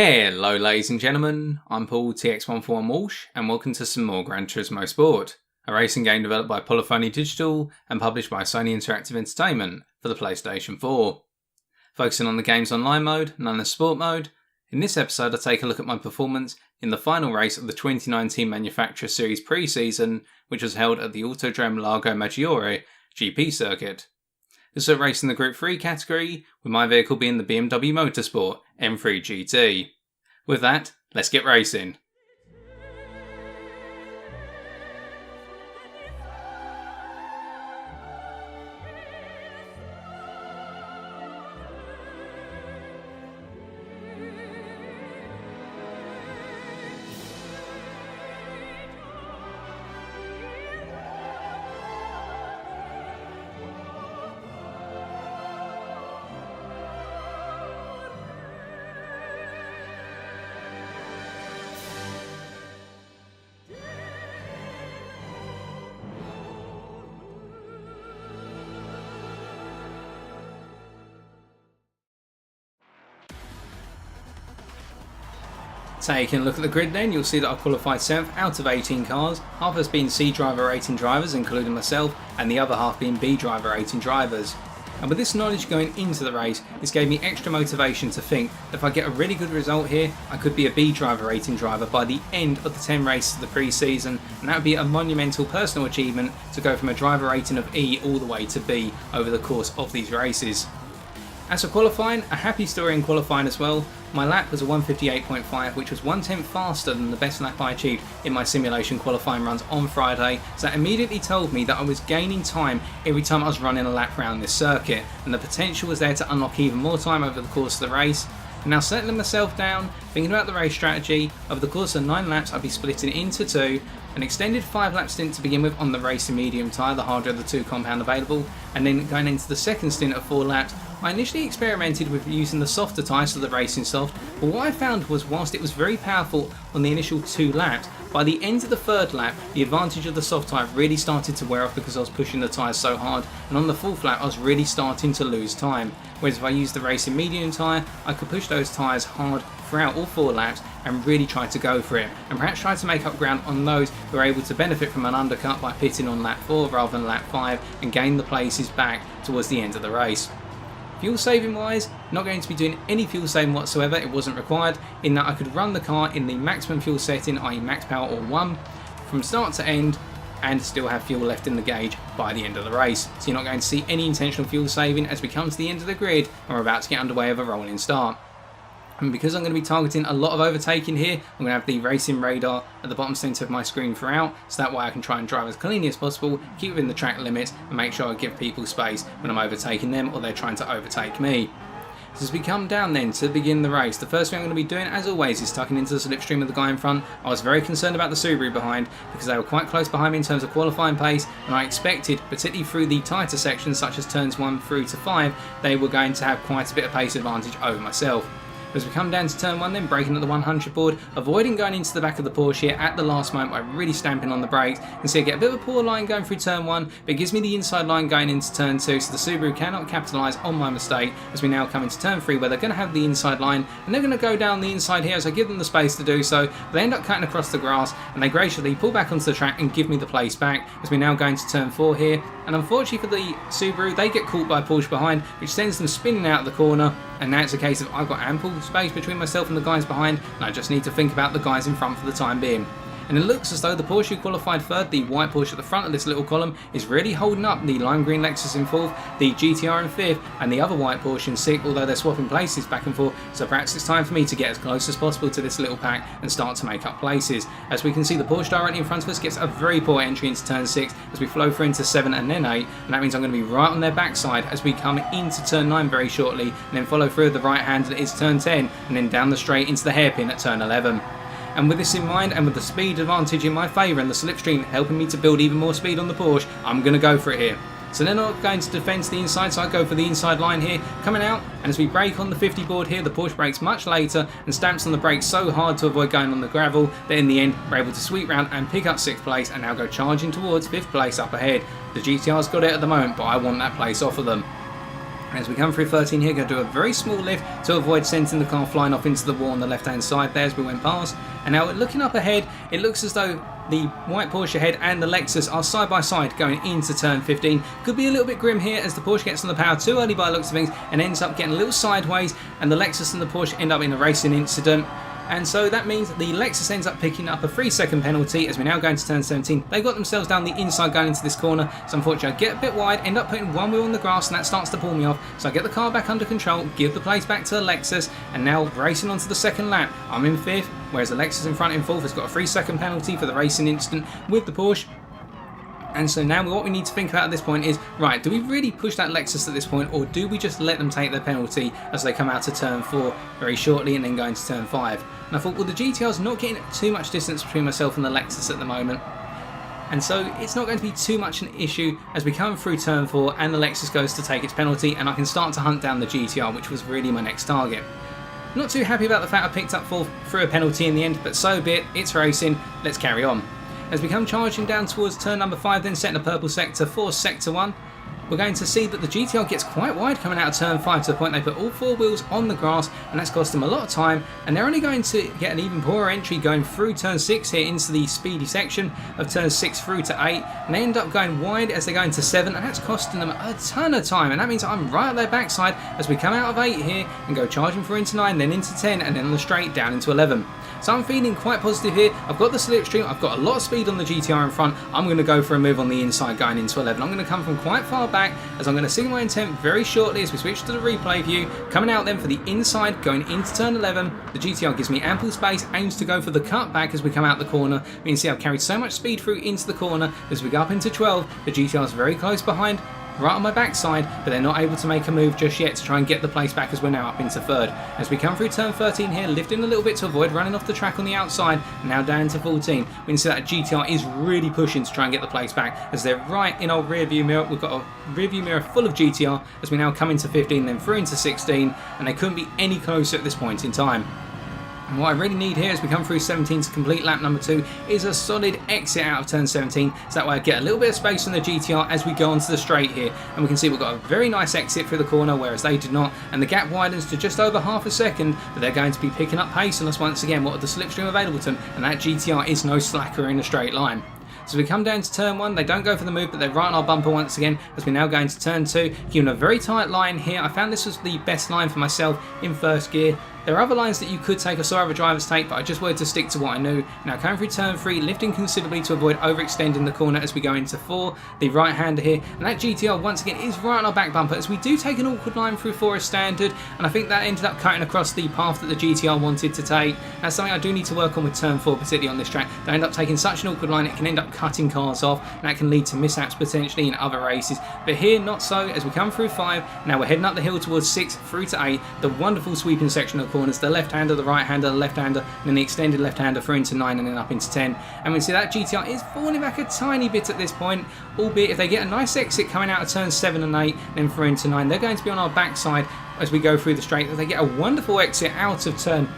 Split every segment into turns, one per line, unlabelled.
Hello ladies and gentlemen, I'm Paul TX141 Walsh and welcome to some more Gran Turismo Sport, a racing game developed by Polyphony Digital and published by Sony Interactive Entertainment for the PlayStation 4. Focusing on the game's online mode, known as Sport Mode, in this episode I take a look at my performance in the final race of the 2019 Manufacturer Series pre-season, which was held at the Autodrome Lago Maggiore GP circuit. This was a race in the Group 3 category, with my vehicle being the BMW Motorsport M3 GT. With that, let's get racing. Taking a look at the grid then, you'll see that I qualified 7th out of 18 cars, half as being C driver rating drivers including myself and the other half being B driver rating drivers. And with this knowledge going into the race, this gave me extra motivation to think that if I get a really good result here, I could be a B driver rating driver by the end of the 10 races of the pre-season, and that would be a monumental personal achievement to go from a driver rating of E all the way to B over the course of these races. As for qualifying, a happy story in qualifying as well. My lap was a 158.5, which was 1/10 faster than the best lap I achieved in my simulation qualifying runs on Friday, so that immediately told me that I was gaining time every time I was running a lap around this circuit, and the potential was there to unlock even more time over the course of the race. And now settling myself down, thinking about the race strategy, over the course of 9 laps I'll be splitting into 2, an extended 5 lap stint to begin with on the racing medium tyre, the harder of the 2 compound available, and then going into the second stint of 4 laps, I initially experimented with using the softer tyre, so the racing soft, but what I found was whilst it was very powerful on the initial 2 laps, by the end of the 3rd lap the advantage of the soft tyre really started to wear off because I was pushing the tyres so hard, and on the 4th lap I was really starting to lose time, whereas if I used the racing medium tyre I could push those tyres hard throughout all 4 laps and really try to go for it, and perhaps try to make up ground on those who are able to benefit from an undercut by pitting on lap 4 rather than lap 5 and gain the places back towards the end of the race. Fuel saving wise, not going to be doing any fuel saving whatsoever, it wasn't required, in that I could run the car in the maximum fuel setting, i.e. max power or 1, from start to end and still have fuel left in the gauge by the end of the race. So you're not going to see any intentional fuel saving as we come to the end of the grid and we're about to get underway with a rolling start. And because I'm going to be targeting a lot of overtaking here, I'm going to have the racing radar at the bottom centre of my screen throughout, so that way I can try and drive as cleanly as possible, keep within the track limits and make sure I give people space when I'm overtaking them or they're trying to overtake me. So as we come down then to begin the race, the first thing I'm going to be doing as always is tucking into the slipstream of the guy in front. I was very concerned about the Subaru behind because they were quite close behind me in terms of qualifying pace, and I expected, particularly through the tighter sections such as turns 1 through to 5, they were going to have quite a bit of pace advantage over myself. As we come down to turn 1 then, braking at the 100 board, avoiding going into the back of the Porsche here at the last moment by really stamping on the brakes. And so I get a bit of a poor line going through turn 1, but it gives me the inside line going into turn 2, so the Subaru cannot capitalise on my mistake as we now come into turn 3 where they're going to have the inside line and they're going to go down the inside here as I give them the space to do so. They end up cutting across the grass and they graciously pull back onto the track and give me the place back as we now go into turn 4 here. And unfortunately for the Subaru, they get caught by a Porsche behind, which sends them spinning out of the corner. And now it's a case of I've got ample space between myself and the guys behind, and I just need to think about the guys in front for the time being. And it looks as though the Porsche who qualified 3rd, the white Porsche at the front of this little column, is really holding up the lime green Lexus in 4th, the GTR in 5th, and the other white Porsche in 6th, although they're swapping places back and forth, so perhaps it's time for me to get as close as possible to this little pack and start to make up places. As we can see, the Porsche directly in front of us gets a very poor entry into turn 6 as we flow through into 7 and then 8, and that means I'm going to be right on their backside as we come into turn 9 very shortly, and then follow through the right hand that is turn 10, and then down the straight into the hairpin at turn 11. And with this in mind, and with the speed advantage in my favour and the slipstream helping me to build even more speed on the Porsche, I'm going to go for it here. So they're not going to defend the inside, so I go for the inside line here, coming out, and as we brake on the 50 board here, the Porsche brakes much later and stamps on the brakes so hard to avoid going on the gravel that in the end we're able to sweep round and pick up 6th place and now go charging towards 5th place up ahead. The GTR's got it at the moment, but I want that place off of them. As we come through 13 here, going to do a very small lift to avoid sending the car flying off into the wall on the left hand side there as we went past. And now looking up ahead, it looks as though the white Porsche ahead and the Lexus are side by side going into turn 15. Could be a little bit grim here as the Porsche gets on the power too early by the looks of things and ends up getting a little sideways, and the Lexus and the Porsche end up in a racing incident. And so that means the Lexus ends up picking up a 3-second penalty as we now go into turn 17. They got themselves down the inside going into this corner, so unfortunately I get a bit wide, end up putting one wheel on the grass, and that starts to pull me off. So I get the car back under control, give the place back to the Lexus, and now racing onto the second lap. I'm in 5th, whereas the Lexus in front in 4th has got a 3-second penalty for the racing incident with the Porsche. And so now what we need to think about at this point is, right, do we really push that Lexus at this point, or do we just let them take their penalty as they come out to turn 4 very shortly and then go into turn 5? And I thought, well, the GTR's not getting too much distance between myself and the Lexus at the moment, and so it's not going to be too much an issue as we come through turn 4 and the Lexus goes to take its penalty, and I can start to hunt down the GTR, which was really my next target. Not too happy about the fact I picked up 4th through a penalty in the end, but so be it, it's racing, let's carry on. As we come charging down towards turn number 5, then setting a purple sector for sector 1, we're going to see that the GTR gets quite wide coming out of turn 5 to the point they put all 4 wheels on the grass, and that's cost them a lot of time, and they're only going to get an even poorer entry going through turn 6 here into the speedy section of turn 6 through to 8, and they end up going wide as they go into 7, and that's costing them a ton of time, and that means I'm right at their backside as we come out of 8 here and go charging through into 9, then into 10, and then on the straight down into 11. So I'm feeling quite positive here. I've got the slipstream, I've got a lot of speed on the GTR in front. I'm going to go for a move on the inside going into 11. I'm going to come from quite far back as I'm going to signal my intent very shortly as we switch to the replay view. Coming out then for the inside going into turn 11. The GTR gives me ample space, aims to go for the cut back as we come out the corner. You can see I've carried so much speed through into the corner as we go up into 12. The GTR is very close behind, right on my backside, but they're not able to make a move just yet to try and get the place back as we're now up into 3rd. As we come through turn 13 here, lifting a little bit to avoid running off the track on the outside, now down to 14. We can see that GTR is really pushing to try and get the place back as they're right in our rear view mirror. We've got a rear view mirror full of GTR as we now come into 15, then through into 16, and they couldn't be any closer at this point in time. And what I really need here as we come through 17 to complete lap number 2 is a solid exit out of turn 17, so that way I get a little bit of space on the GTR as we go onto the straight here, and we can see we've got a very nice exit through the corner, whereas they did not, and the gap widens to just over half a second, but they're going to be picking up pace on us once again. What are the slipstream available to them, and that GTR is no slacker in a straight line. So we come down to turn 1, they don't go for the move, but they're right on our bumper once again as we now go into turn 2, giving a very tight line here. I found this was the best line for myself in first gear. There are other lines that you could take, I saw other drivers take, but I just wanted to stick to what I knew. Now coming through turn 3, lifting considerably to avoid overextending the corner as we go into 4, the right hander here, and that GTR once again is right on our back bumper as we do take an awkward line through 4 as standard, and I think that ended up cutting across the path that the GTR wanted to take. That's something I do need to work on with turn 4, particularly on this track. They end up taking such an awkward line, it can end up cutting cars off, and that can lead to mishaps potentially in other races. But here, not so, as we come through 5, now we're heading up the hill towards 6 through to 8, the wonderful sweeping section of corners, the left hander, the right hander, the left hander, and then the extended left hander through into 9 and then up into 10. And we see that GTR is falling back a tiny bit at this point, albeit if they get a nice exit coming out of turn 7 and 8, then through into 9, they're going to be on our backside as we go through the straight. They get a wonderful exit out of turn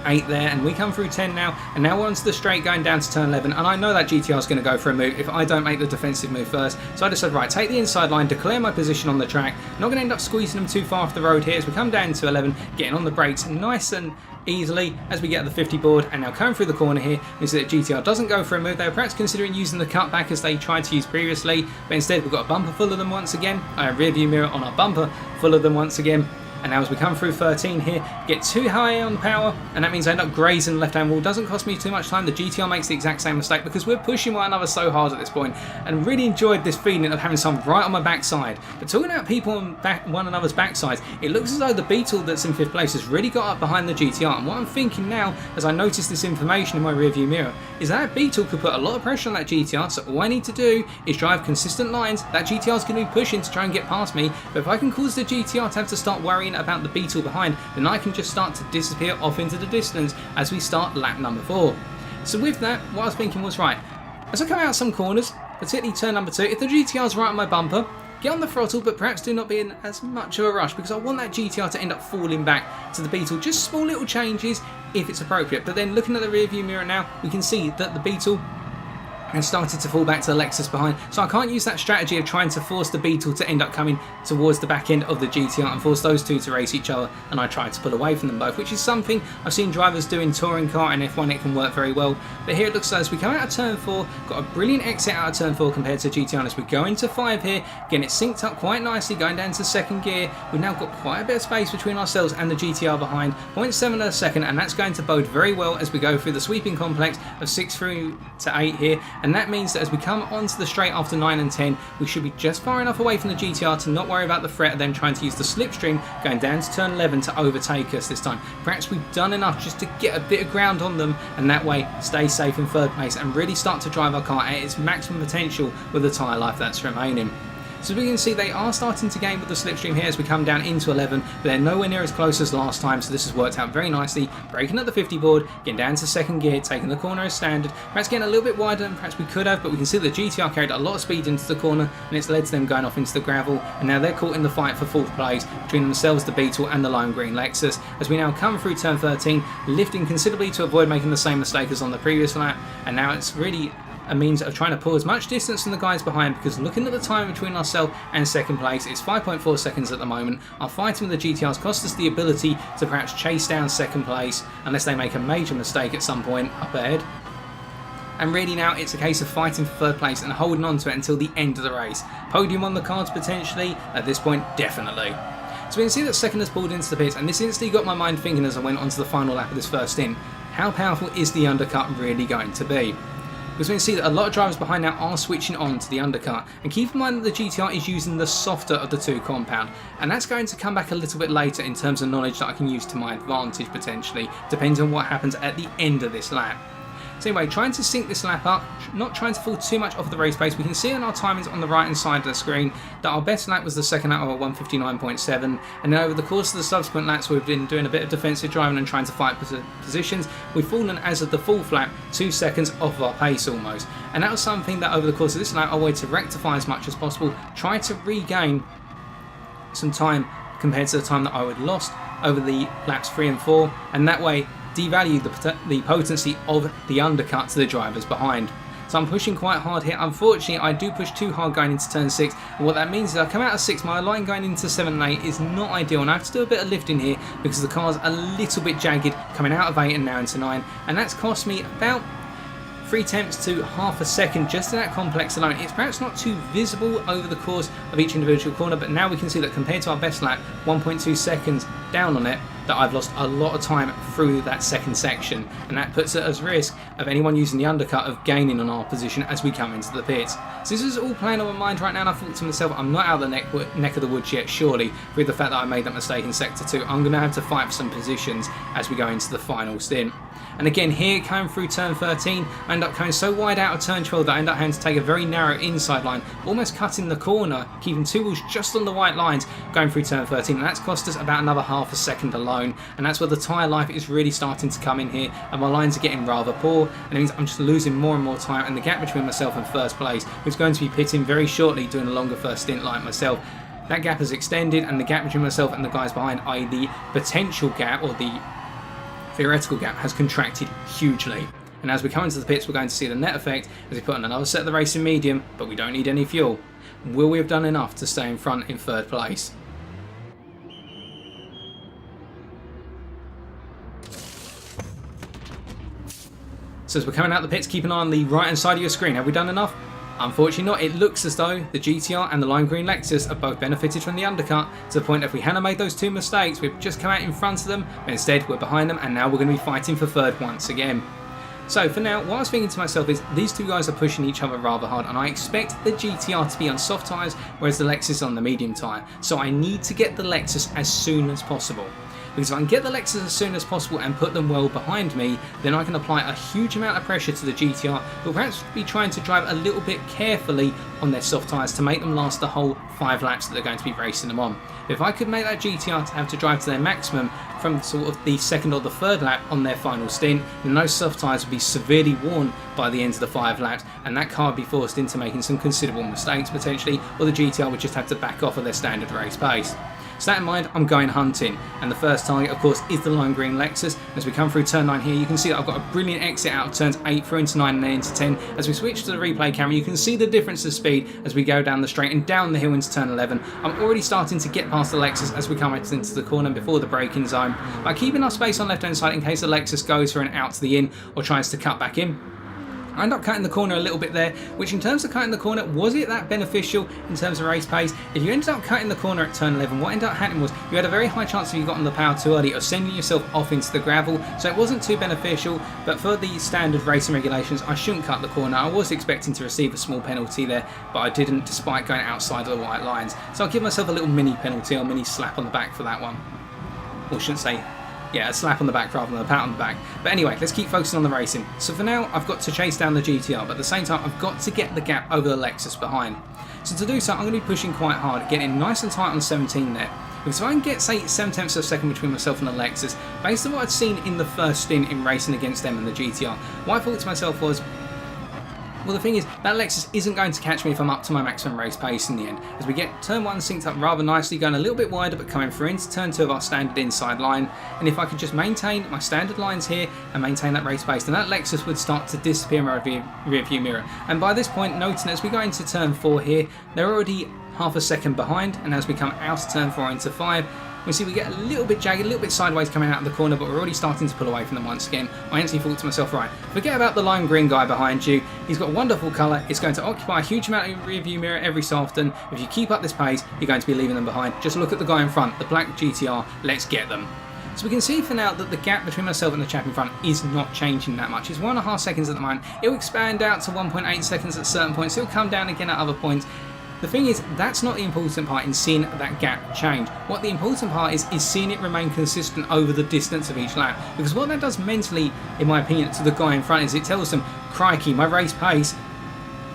8 there, and we come through 10 now, and now we're onto the straight going down to turn 11, and I know that GTR is going to go for a move if I don't make the defensive move first, so I decided, right, take the inside line, declare my position on the track, not going to end up squeezing them too far off the road here as we come down to 11, getting on the brakes nice and easily as we get the 50 board, and now coming through the corner here, we see that GTR doesn't go for a move. They were perhaps considering using the cutback as they tried to use previously, but instead we've got a bumper full of them once again, a rear view mirror on our bumper full of them once again. And now as we come through 13 here, get too high on power, and that means I end up grazing the left-hand wall. Doesn't cost me too much time. The GTR makes the exact same mistake because we're pushing one another so hard at this point, and really enjoyed this feeling of having someone right on my backside. But talking about people on one another's backsides, it looks as though the Beetle that's in 5th place has really got up behind the GTR, and what I'm thinking now, as I notice this information in my rearview mirror, is that Beetle could put a lot of pressure on that GTR, so all I need to do is drive consistent lines. That GTR is going to be pushing to try and get past me, but if I can cause the GTR to have to start worrying about the Beetle behind, then I can just start to disappear off into the distance as we start lap number 4. So with that, what I was thinking was, right, as I come out some corners, particularly turn number 2, if the GTR's right on my bumper, get on the throttle, but perhaps do not be in as much of a rush because I want that GTR to end up falling back to the Beetle. Just small little changes if it's appropriate. But then looking at the rear view mirror now, we can see that the Beetle and started to fall back to the Lexus behind, so I can't use that strategy of trying to force the Beetle to end up coming towards the back end of the GTR and force those two to race each other, and I tried to pull away from them both, which is something I've seen drivers do in touring car and F1. It can work very well, but here it looks as we come out of turn 4, got a brilliant exit out of turn 4 compared to GTR. As we go into 5 here, again it's synced up quite nicely, going down to second gear. We've now got quite a bit of space between ourselves and the GTR behind, 0.7 of a second, and that's going to bode very well as we go through the sweeping complex of 6 through to 8 here, and that means that as we come onto the straight after 9 and 10, we should be just far enough away from the GTR to not worry about the threat of them trying to use the slipstream going down to turn 11 to overtake us this time. Perhaps we've done enough just to get a bit of ground on them, and that way stay safe in third place and really start to drive our car at its maximum potential with the tyre life that's remaining. So as we can see, they are starting to gain with the slipstream here as we come down into 11, but they're nowhere near as close as last time, so this has worked out very nicely. Braking at the 50 board, getting down to second gear, taking the corner as standard. Perhaps getting a little bit wider than perhaps we could have, but we can see the GTR carried a lot of speed into the corner, and it's led to them going off into the gravel, and now they're caught in the fight for fourth place between themselves, the Beetle, and the lime green Lexus. As we now come through turn 13, lifting considerably to avoid making the same mistake as on the previous lap, and now it's really a means of trying to pull as much distance from the guys behind, because looking at the time between ourselves and second place, it's 5.4 seconds at the moment. Our fighting with the GTRs cost us the ability to perhaps chase down second place unless they make a major mistake at some point up ahead. And really now it's a case of fighting for third place and holding on to it until the end of the race. Podium on the cards potentially, at this point definitely. So we can see that second has pulled into the pits, and this instantly got my mind thinking as I went onto the final lap of this first stint, how powerful is the undercut really going to be? Because we can see that a lot of drivers behind now are switching on to the undercut, and keep in mind that the GTR is using the softer of the two compound, and that's going to come back a little bit later in terms of knowledge that I can use to my advantage potentially, depending on what happens at the end of this lap. So anyway, trying to sync this lap up, not trying to fall too much off the race pace. We can see on our timings on the right hand side of the screen that our best lap was the second lap of 1:59.7, and then over the course of the subsequent laps we've been doing a bit of defensive driving and trying to fight positions. We've fallen, as of the fourth lap, 2 seconds off of our pace almost, and that was something that over the course of this lap I wanted to rectify as much as possible, try to regain some time compared to the time that I would lost over the laps 3 and 4, and that way devalue the potency of the undercut to the drivers behind. So I'm pushing quite hard here. Unfortunately, I do push too hard going into turn 6, and what that means is I come out of 6, my line going into 7 and 8 is not ideal, and I have to do a bit of lifting here because the car's a little bit jagged coming out of 8 and now into 9, and that's cost me about 3/10 to half a second just in that complex alone. It's perhaps not too visible over the course of each individual corner, but now we can see that compared to our best lap, 1.2 seconds down on it, that I've lost a lot of time through that second section, and that puts it at risk of anyone using the undercut of gaining on our position as we come into the pits. So this is all playing on my mind right now, and I thought to myself, I'm not out of the neck of the woods yet, surely, with the fact that I made that mistake in sector 2. I'm going to have to fight for some positions as we go into the final stint. And again here, coming through turn 13, I end up coming so wide out of turn 12 that I end up having to take a very narrow inside line, almost cutting the corner, keeping 2 wheels just on the white lines going through turn 13, and that's cost us about another half a second alone, and that's where the tyre life is really starting to come in here, and my lines are getting rather poor, and it means I'm just losing more and more time, and the gap between myself and first place, who's going to be pitting very shortly doing a longer first stint like myself, that gap has extended, and the gap between myself and the guys behind, i.e. the potential gap or the theoretical gap, has contracted hugely. And as we come into the pits, we're going to see the net effect as we put on another set of the race in medium, but we don't need any fuel. Will we have done enough to stay in front in third place? So as we're coming out the pits, keep an eye on the right hand side of your screen. Have we done enough? Unfortunately not. It looks as though the GTR and the lime green Lexus have both benefited from the undercut, to the point that if we hadn't made those 2 mistakes, we've just come out in front of them, but instead we're behind them, and now we're going to be fighting for third once again. So for now, what I was thinking to myself is these 2 guys are pushing each other rather hard, and I expect the GTR to be on soft tyres whereas the Lexus is on the medium tyre. So I need to get the Lexus as soon as possible. Because if I can get the Lexus as soon as possible and put them well behind me, then I can apply a huge amount of pressure to the GTR, who will perhaps be trying to drive a little bit carefully on their soft tyres to make them last the whole 5 laps that they're going to be racing them on. If I could make that GTR to have to drive to their maximum from sort of the second or the third lap on their final stint, then those soft tyres would be severely worn by the end of the 5 laps, and that car would be forced into making some considerable mistakes potentially, or the GTR would just have to back off of their standard race pace. So that in mind, I'm going hunting, and the first target of course is the lime green Lexus. As we come through turn 9 here, you can see that I've got a brilliant exit out of turns 8 through into 9 and then into 10. As we switch to the replay camera, you can see the difference of speed as we go down the straight and down the hill into turn 11. I'm already starting to get past the Lexus as we come out into the corner before the braking zone, but I keep enough space on left hand side in case the Lexus goes for an out to the in or tries to cut back in. I end up cutting the corner a little bit there, which in terms of cutting the corner, was it that beneficial in terms of race pace? If you ended up cutting the corner at turn 11, what ended up happening was you had a very high chance if you got on the power too early of sending yourself off into the gravel, so it wasn't too beneficial. But for the standard racing regulations, I shouldn't cut the corner. I was expecting to receive a small penalty there, but I didn't, despite going outside of the white lines. So I'll give myself a little mini penalty or mini slap on the back for that one. Or shouldn't say, yeah, a slap on the back rather than a pat on the back. But anyway, let's keep focusing on the racing. So for now, I've got to chase down the GTR, but at the same time, I've got to get the gap over the Lexus behind. So to do so, I'm going to be pushing quite hard, getting nice and tight on 17 there. Because if I can get, say, 7/10 of a second between myself and the Lexus, based on what I'd seen in the first stint in racing against them and the GTR, what I thought to myself was, well, the thing is, that Lexus isn't going to catch me if I'm up to my maximum race pace in the end. As we get turn 1 synced up rather nicely, going a little bit wider but coming through into turn 2 of our standard inside line. And if I could just maintain my standard lines here and maintain that race pace, then that Lexus would start to disappear in my rear view mirror. And by this point, noting as we go into turn 4 here, they're already half a second behind. And as we come out of turn 4 into 5, we see we get a little bit jagged, a little bit sideways coming out of the corner, but we're already starting to pull away from them once again. I instantly thought to myself, right, forget about the lime green guy behind you. He's got a wonderful colour. It's going to occupy a huge amount of rear view mirror every so often. If you keep up this pace, you're going to be leaving them behind. Just look at the guy in front, the black GTR. Let's get them. So we can see for now that the gap between myself and the chap in front is not changing that much. It's 1.5 seconds at the moment. It will expand out to 1.8 seconds at certain points. It will come down again at other points. The thing is, that's not the important part in seeing that gap change. What the important part is seeing it remain consistent over the distance of each lap. Because what that does mentally, in my opinion, to the guy in front is it tells them, crikey, my race pace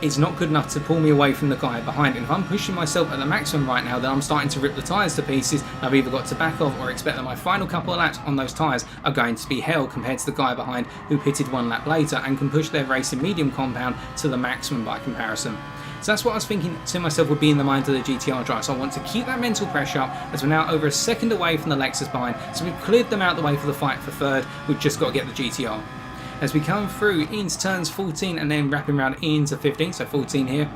is not good enough to pull me away from the guy behind. And if I'm pushing myself at the maximum right now, then I'm starting to rip the tyres to pieces. I've either got to back off or expect that my final couple of laps on those tyres are going to be hell compared to the guy behind who pitted 1 lap later and can push their racing medium compound to the maximum by comparison. So that's what I was thinking to myself would be in the mind of the GTR driver. So I want to keep that mental pressure up as we're now over a second away from the Lexus behind. So we've cleared them out the way for the fight for third. We've just got to get the GTR. As we come through into turns 14 and then wrapping around into 15, so 14 here.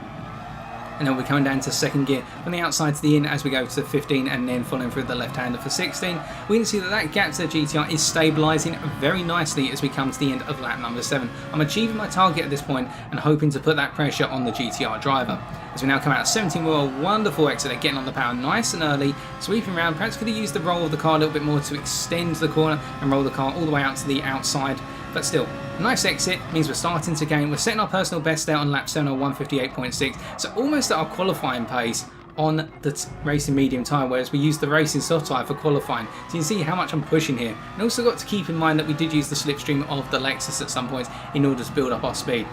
And then we're coming down to second gear from the outside to the in as we go to 15 and then following through the left-hander for 16. We can see that that gap to the GTR is stabilising very nicely as we come to the end of lap number 7. I'm achieving my target at this point and hoping to put that pressure on the GTR driver. As we now come out of 17, we're a wonderful exit at getting on the power nice and early, sweeping around. Perhaps could have used the roll of the car a little bit more to extend the corner and roll the car all the way out to the outside. But still, nice exit, means we're starting to gain. We're setting our personal best there on lap 7 or 158.6, so almost at our qualifying pace on the racing medium tyre, whereas we used the racing soft tyre for qualifying. So you can see how much I'm pushing here. And also got to keep in mind that we did use the slipstream of the Lexus at some points in order to build up our speed.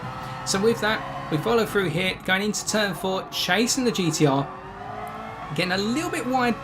So with that, we follow through here, going into turn 4, chasing the GTR, getting a little bit wide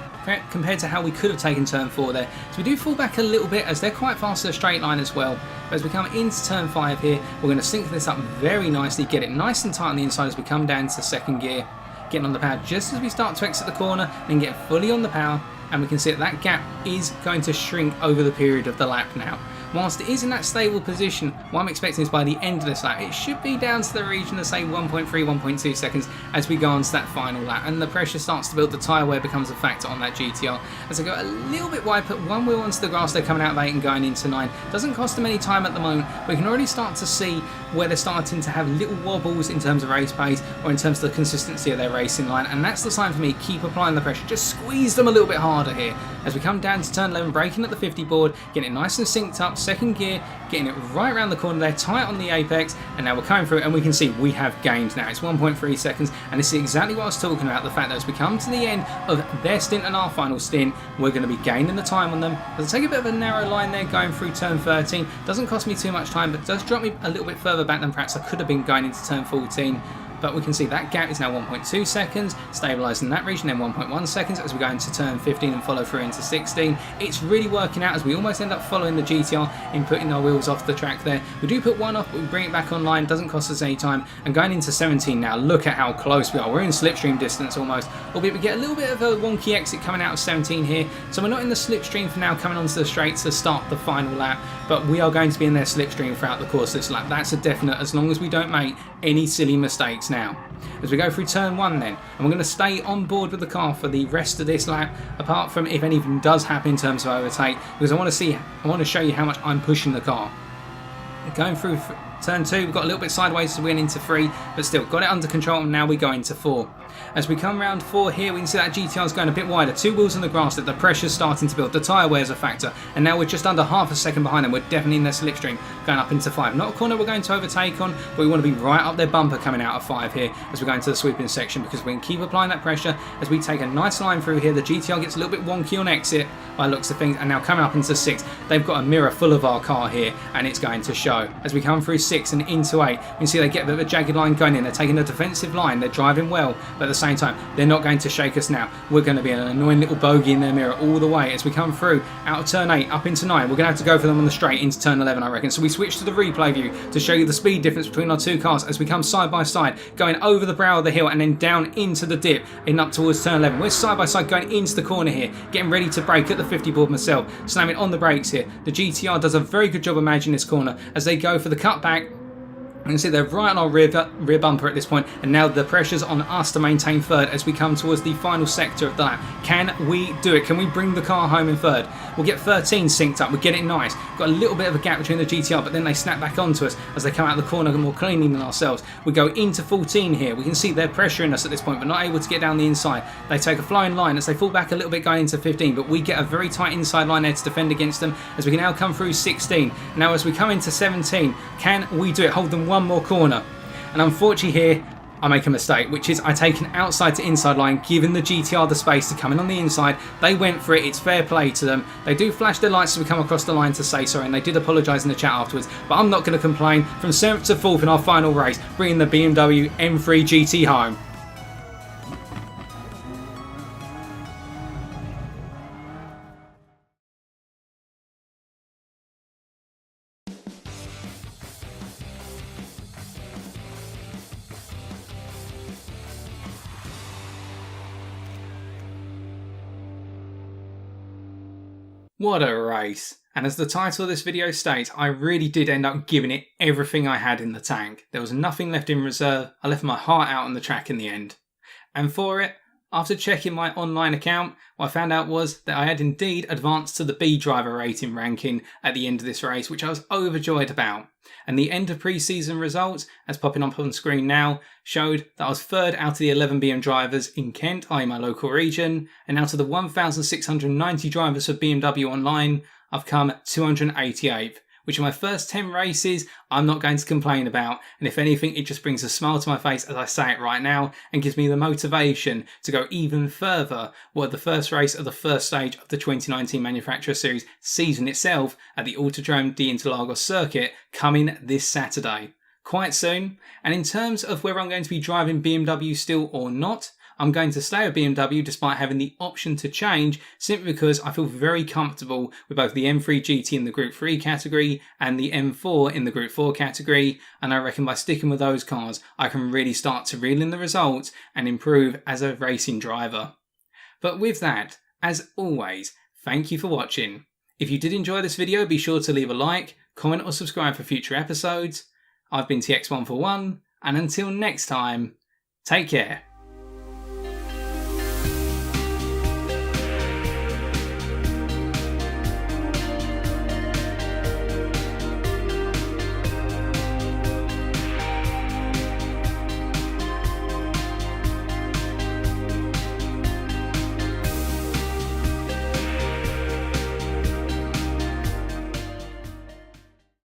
compared to how we could have taken turn 4 there. So we do fall back a little bit as they're quite fast in a straight line as well. But as we come into turn 5 here, we're going to sync this up very nicely, get it nice and tight on the inside as we come down to second gear, getting on the power just as we start to exit the corner and get fully on the power. And we can see that gap is going to shrink over the period of the lap now. Whilst it is in that stable position, what I'm expecting is by the end of this lap, it should be down to the region of say 1.3, 1.2 seconds as we go on to that final lap. And the pressure starts to build, the tyre wear becomes a factor on that GTR. As I go a little bit wide, put one wheel onto the grass, they're coming out of 8 and going into 9. Doesn't cost them any time at the moment, but we can already start to see where they're starting to have little wobbles in terms of race pace or in terms of the consistency of their racing line. And that's the sign for me, keep applying the pressure, just squeeze them a little bit harder here. As we come down to turn 11, braking at the 50 board, getting it nice and synced up, second gear, getting it right around the corner there, tight on the apex, and now we're coming through and we can see we have gained now. It's 1.3 seconds, and this is exactly what I was talking about, the fact that as we come to the end of their stint and our final stint, we're going to be gaining the time on them. I'll take a bit of a narrow line there going through turn 13, doesn't cost me too much time, but does drop me a little bit further back than perhaps I could have been going into turn 14. but we can see that gap is now 1.2 seconds, stabilised in that region, then 1.1 seconds as we go into turn 15 and follow through into 16. It's really working out as we almost end up following the GTR in putting our wheels off the track there. We do put one off, but we bring it back online, doesn't cost us any time. And going into 17 now, look at how close we are. We're in slipstream distance almost, albeit we get a little bit of a wonky exit coming out of 17 here. So we're not in the slipstream for now, coming onto the straights to start the final lap, but we are going to be in their slipstream throughout the course of this lap. That's a definite, as long as we don't make any silly mistakes now. As we go through turn 1 then, and we're going to stay on board with the car for the rest of this lap, apart from if anything does happen in terms of overtake, because I want to show you how much I'm pushing the car. Going through turn 2, we've got a little bit sideways to win into 3, but still got it under control, and now we go into 4. As we come round 4 here, we can see that GTR is going a bit wider. 2 wheels on the grass, that the pressure's starting to build. The tyre wear is a factor, and now we're just under half a second behind them. We're definitely in their slipstream, going up into 5. Not a corner we're going to overtake on, but we want to be right up their bumper coming out of 5 here as we go into the sweeping section, because we can keep applying that pressure as we take a nice line through here. The GTR gets a little bit wonky on exit by looks of things, and now coming up into 6. They've got a mirror full of our car here, and it's going to show. As we come through 6 and into 8, you can see they get a bit of a jagged line going in. They're taking a defensive line, they're driving well, but at the same time, they're not going to shake us now. We're going to be an annoying little bogey in their mirror all the way as we come through out of turn 8 up into 9. We're going to have to go for them on the straight into turn 11, I reckon. So we switch to the replay view to show you the speed difference between our two cars as we come side by side, going over the brow of the hill and then down into the dip and up towards turn 11. We're side by side going into the corner here, getting ready to brake at the 50 board myself, slamming on the brakes here. The GTR does a very good job of managing this corner as they go for the cutback. You can see they're right on our rear bumper at this point, and now the pressure's on us to maintain third as we come towards the final sector of the lap. Can we do it? Can we bring the car home in third? We'll get 13 synced up, we get it nice. Got a little bit of a gap between the GTR, but then they snap back onto us as they come out of the corner more cleanly than ourselves. We go into 14 here. We can see they're pressuring us at this point, but not able to get down the inside. They take a flying line as they fall back a little bit going into 15, but we get a very tight inside line there to defend against them as we can now come through 16. Now as we come into 17, can we do it? Hold them one more corner. And unfortunately here, I make a mistake, which is I take an outside to inside line, giving the GTR the space to come in on the inside. They went for it, it's fair play to them. They do flash their lights as we come across the line to say sorry, and they did apologise in the chat afterwards, but I'm not going to complain. From 7th to 4th in our final race, bringing the BMW M3 GT home. What a race! And as the title of this video states, I really did end up giving it everything I had in the tank. There was nothing left in reserve. I left my heart out on the track in the end. And for it, after checking my online account, what I found out was that I had indeed advanced to the B driver rating ranking at the end of this race, which I was overjoyed about. And the end of pre-season results, as popping up on screen now, showed that I was third out of the 11 BM drivers in Kent, i.e. my local region, and out of the 1,690 drivers for BMW Online, I've come 288th, which in my first 10 races, I'm not going to complain about. And if anything, it just brings a smile to my face as I say it right now and gives me the motivation to go even further with the first race of the first stage of the 2019 Manufacturer Series season itself at the Autodrome Lago circuit coming this Saturday. Quite soon. And in terms of whether I'm going to be driving BMW still or not, I'm going to stay with BMW despite having the option to change, simply because I feel very comfortable with both the M3 GT in the Group 3 category and the M4 in the Group 4 category, and I reckon by sticking with those cars I can really start to reel in the results and improve as a racing driver. But with that, as always, thank you for watching. If you did enjoy this video, be sure to leave a like, comment or subscribe for future episodes. I've been TX141, and until next time, take care.